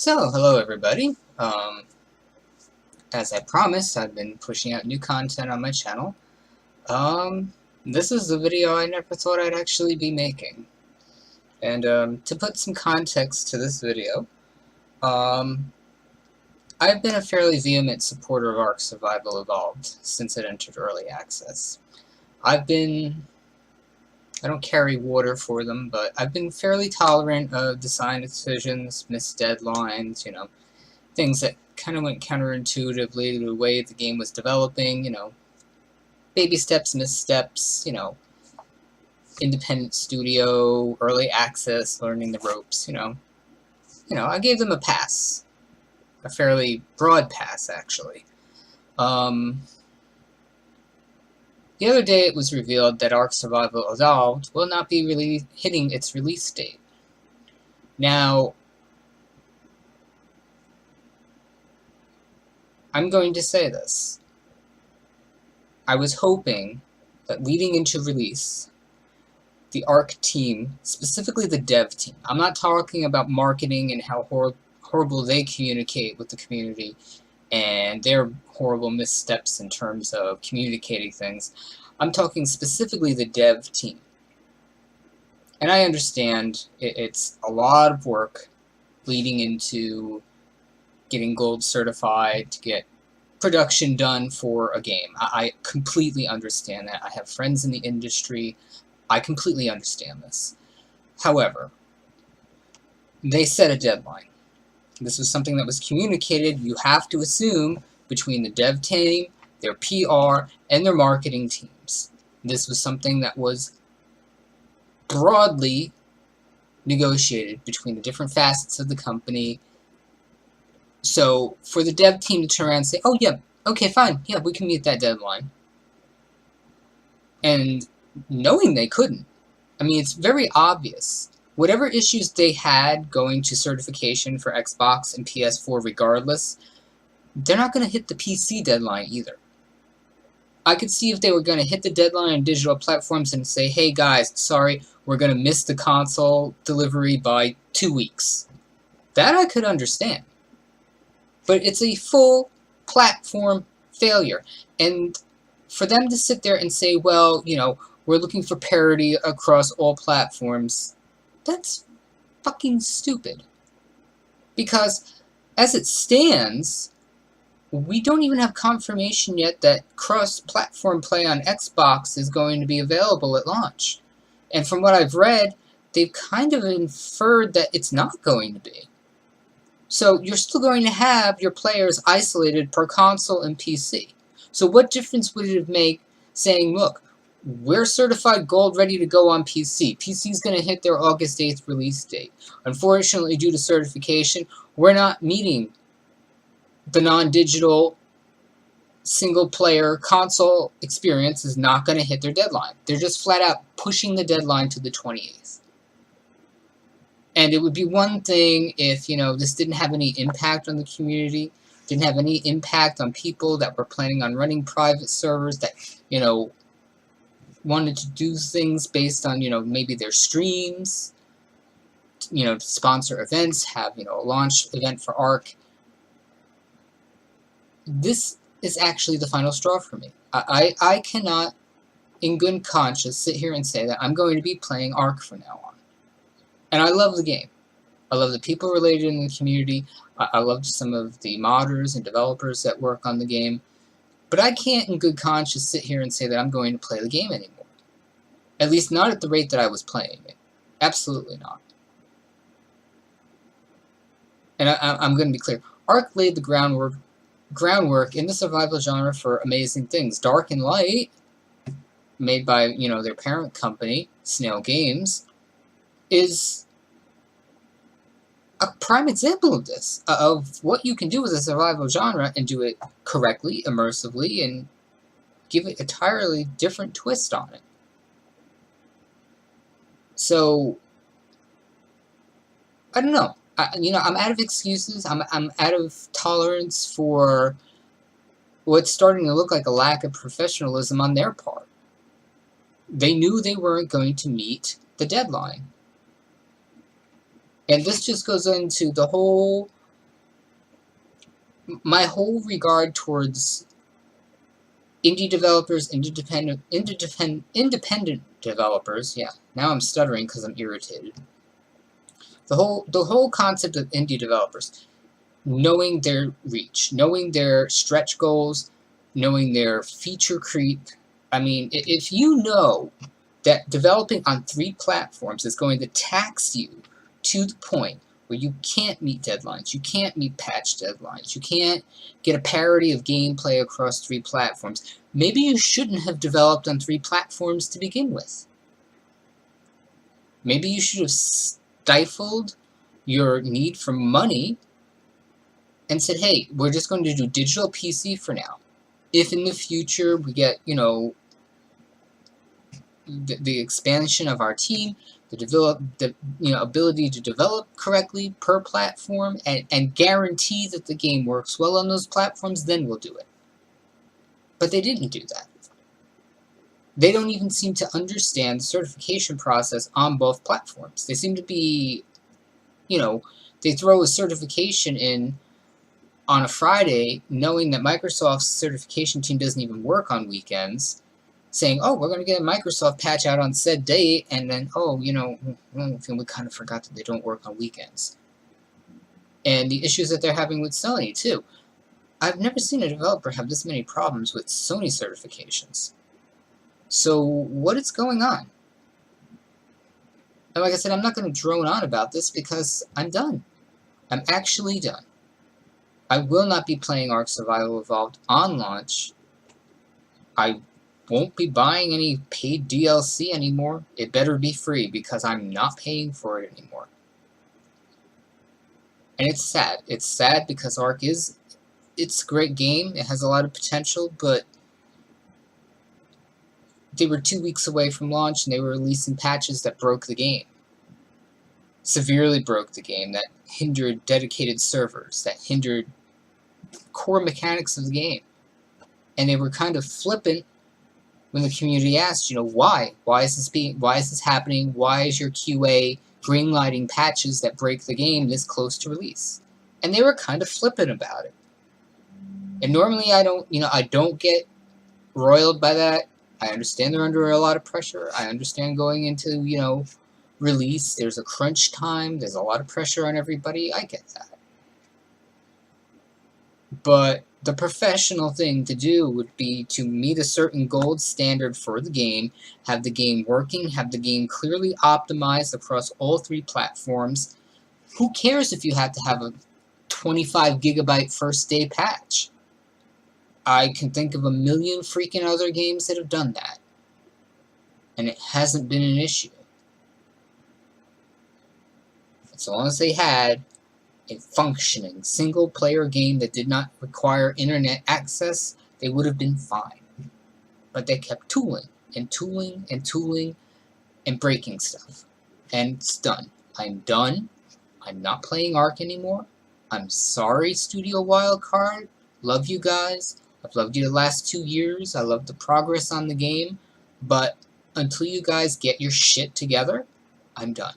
So, hello everybody. As I promised, I've been pushing out new content on my channel. This is a video I never thought I'd actually be making. And to put some context to this video, I've been a fairly vehement supporter of Ark Survival Evolved since it entered early access. I don't carry water for them, but I've been fairly tolerant of design decisions, missed deadlines, things that kind of went counterintuitively to the way the game was developing, baby steps, missteps, independent studio, early access, learning the ropes, I gave them a pass. A fairly broad pass, actually. The other day it was revealed that Ark Survival Evolved will not be hitting its release date. Now, I'm going to say this. I was hoping that leading into release, the Ark team, specifically the dev team, I'm not talking about marketing and how horrible they communicate with the community and their horrible missteps in terms of communicating things. I'm talking specifically the dev team. And I understand it's a lot of work leading into getting gold certified to get production done for a game. I completely understand that. I have friends in the industry. I completely understand this. However, they set a deadline. This was something that was communicated, you have to assume, between the dev team, their PR, and their marketing teams. This was something that was broadly negotiated between the different facets of the company. So for the dev team to turn around and say, oh yeah, okay, fine, yeah, we can meet that deadline. And knowing they couldn't. I mean, it's very obvious. Whatever issues they had going to certification for Xbox and PS4 regardless, they're not going to hit the PC deadline either. I could see if they were going to hit the deadline on digital platforms and say, hey guys, sorry, we're going to miss the console delivery by 2 weeks. That I could understand. But it's a full platform failure. And for them to sit there and say, well, we're looking for parity across all platforms, that's fucking stupid. Because as it stands, we don't even have confirmation yet that cross-platform play on Xbox is going to be available at launch. And from what I've read, they've kind of inferred that it's not going to be. So you're still going to have your players isolated per console and PC. So what difference would it make saying, look, we're certified gold ready to go on PC. PC's going to hit their August 8th release date. Unfortunately, due to certification, we're not meeting the non-digital single-player console experience is not going to hit their deadline. They're just flat out pushing the deadline to the 28th. And it would be one thing if, this didn't have any impact on the community, didn't have any impact on people that were planning on running private servers that, wanted to do things based on, maybe their streams, to sponsor events, have, a launch event for Ark. This is actually the final straw for me. I cannot, in good conscience, sit here and say that I'm going to be playing Ark from now on. And I love the game. I love the people related in the community. I love some of the modders and developers that work on the game. But I can't in good conscience sit here and say that I'm going to play the game anymore. At least not at the rate that I was playing it. Absolutely not. And I'm going to be clear. Ark laid the groundwork in the survival genre for amazing things. Dark and Light, made by, their parent company, Snail Games, is a prime example of this, of what you can do with a survival genre and do it correctly, immersively, and give it an entirely different twist on it. So, I don't know. I'm out of excuses. I'm out of tolerance for what's starting to look like a lack of professionalism on their part. They knew they weren't going to meet the deadline. And this just goes into the whole my whole regard towards indie developers, independent developers, yeah, now I'm stuttering because I'm irritated. The whole concept of indie developers, knowing their reach, knowing their stretch goals, knowing their feature creep. I mean, if you know that developing on 3 platforms is going to tax you to the point where you can't meet deadlines, you can't meet patch deadlines, you can't get a parity of gameplay across 3 platforms, maybe you shouldn't have developed on 3 platforms to begin with. Maybe you should have stifled your need for money and said, hey, we're just going to do digital PC for now. If in the future we get, the expansion of our team, the ability to develop correctly per platform and guarantee that the game works well on those platforms, then we'll do it. But they didn't do that. They don't even seem to understand the certification process on both platforms. They seem to be, they throw a certification in on a Friday, knowing that Microsoft's certification team doesn't even work on weekends, saying, oh, we're going to get a Microsoft patch out on said date, and then, we kind of forgot that they don't work on weekends. And the issues that they're having with Sony, too. I've never seen a developer have this many problems with Sony certifications. So, what is going on? And like I said, I'm not going to drone on about this because I'm done. I'm actually done. I will not be playing Ark Survival Evolved on launch. I won't be buying any paid DLC anymore. It better be free because I'm not paying for it anymore. And it's sad. It's sad because Ark it's a great game. It has a lot of potential, but they were 2 weeks away from launch and they were releasing patches that broke the game. Severely broke the game, that hindered dedicated servers, that hindered core mechanics of the game. And they were kind of flippant when the community asked, why? Why is this happening? Why is your QA greenlighting patches that break the game this close to release? And they were kind of flippant about it. And normally I don't get roiled by that. I understand they're under a lot of pressure. I understand going into, release, there's a crunch time, there's a lot of pressure on everybody. I get that. But the professional thing to do would be to meet a certain gold standard for the game, have the game working, have the game clearly optimized across all 3 platforms. Who cares if you have to have a 25 gigabyte first day patch? I can think of a million freaking other games that have done that. And it hasn't been an issue. As long as they had a functioning single-player game that did not require internet access, they would have been fine. But they kept tooling and tooling and tooling and breaking stuff. And it's done. I'm done. I'm not playing Ark anymore. I'm sorry, Studio Wildcard. Love you guys. I've loved you the last 2 years. I love the progress on the game. But until you guys get your shit together, I'm done.